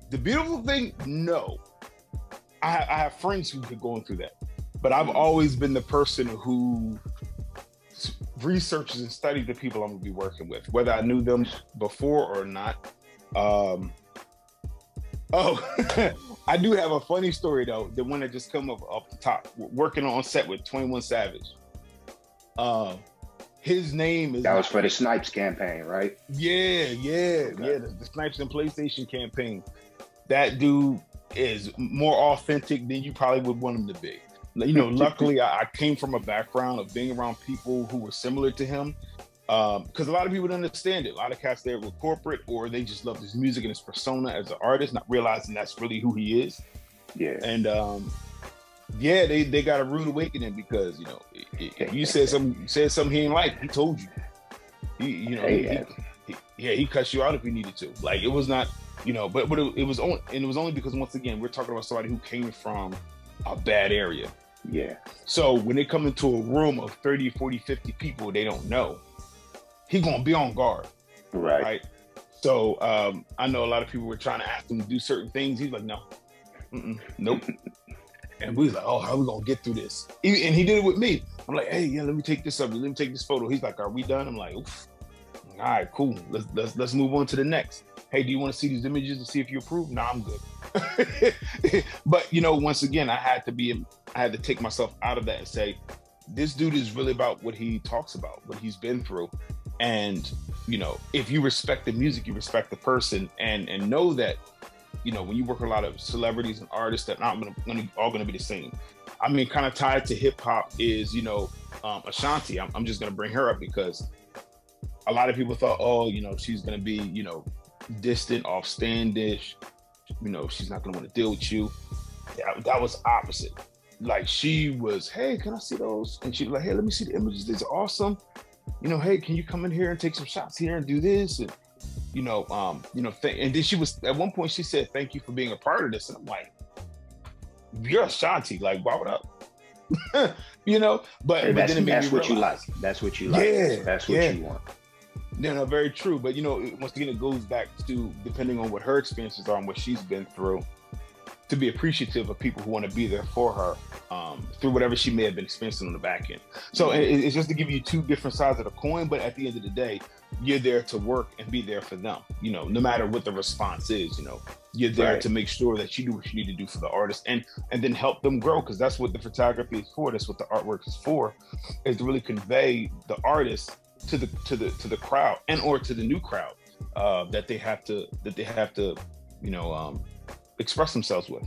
The beautiful thing, no. I have friends who are going through that, but I've always been the person who researches and studies the people I'm gonna be working with, whether I knew them before or not. Oh, I do have a funny story though. The one that just come up off the top. Working on set with 21 Savage. His name is. That was for the Snipes campaign, right? Yeah. The Snipes and PlayStation campaign. That dude is more authentic than you probably would want him to be. You know, luckily I came from a background of being around people who were similar to him. Because a lot of people don't understand it. A lot of cats there were corporate, or they just love his music and his persona as an artist, not realizing that's really who he is. Yeah. And they got a rude awakening because, you know, if you said something he ain't like, he told you. He cussed you out if he needed to. Like, it was not, you know, but it was only because, once again, we're talking about somebody who came from a bad area. Yeah. So when they come into a room of 30, 40, 50 people they don't know, he gonna be on guard. Right. So I know a lot of people were trying to ask him to do certain things. He's like, no, nope. And we was like, oh, how are we gonna get through this? And he did it with me. I'm like, hey, yeah, let me take this up. Let me take this photo. He's like, are we done? I'm like, oof. All right, cool. Let's move on to the next. Hey, do you want to see these images to see if you approve? Nah, I'm good. But, you know, once again, I had to take myself out of that and say, this dude is really about what he talks about, what he's been through. And, you know, if you respect the music, you respect the person, and know that, you know, when you work with a lot of celebrities and artists that aren't all going to be the same. I mean, kind of tied to hip hop is, you know, Ashanti. I'm just going to bring her up because a lot of people thought, oh, you know, she's going to be, you know, distant, offstandish. You know, she's not going to want to deal with you. That was opposite. Like, she was, hey, can I see those? And she was like, hey, let me see the images. These are awesome. You know, hey, can you come in here and take some shots here and do this? And, and then she was, at one point she said, thank you for being a part of this. And I'm like, you're Ashanti, like, why would I? You know, but then it made that's me what you like. That's what you like. Yeah, that's what you want. No, very true. But, you know, once again, it goes back to, depending on what her experiences are and what she's been through, to be appreciative of people who want to be there for her through whatever she may have been experiencing on the back end. So it's just to give you two different sides of the coin, but at the end of the day, you're there to work and be there for them. You know, no matter what the response is, you know, you're there to make sure that you do what you need to do for the artist and then help them grow, because that's what the photography is for. That's what the artwork is for, is to really convey the artist to the crowd and or to the new crowd that they have to express themselves with.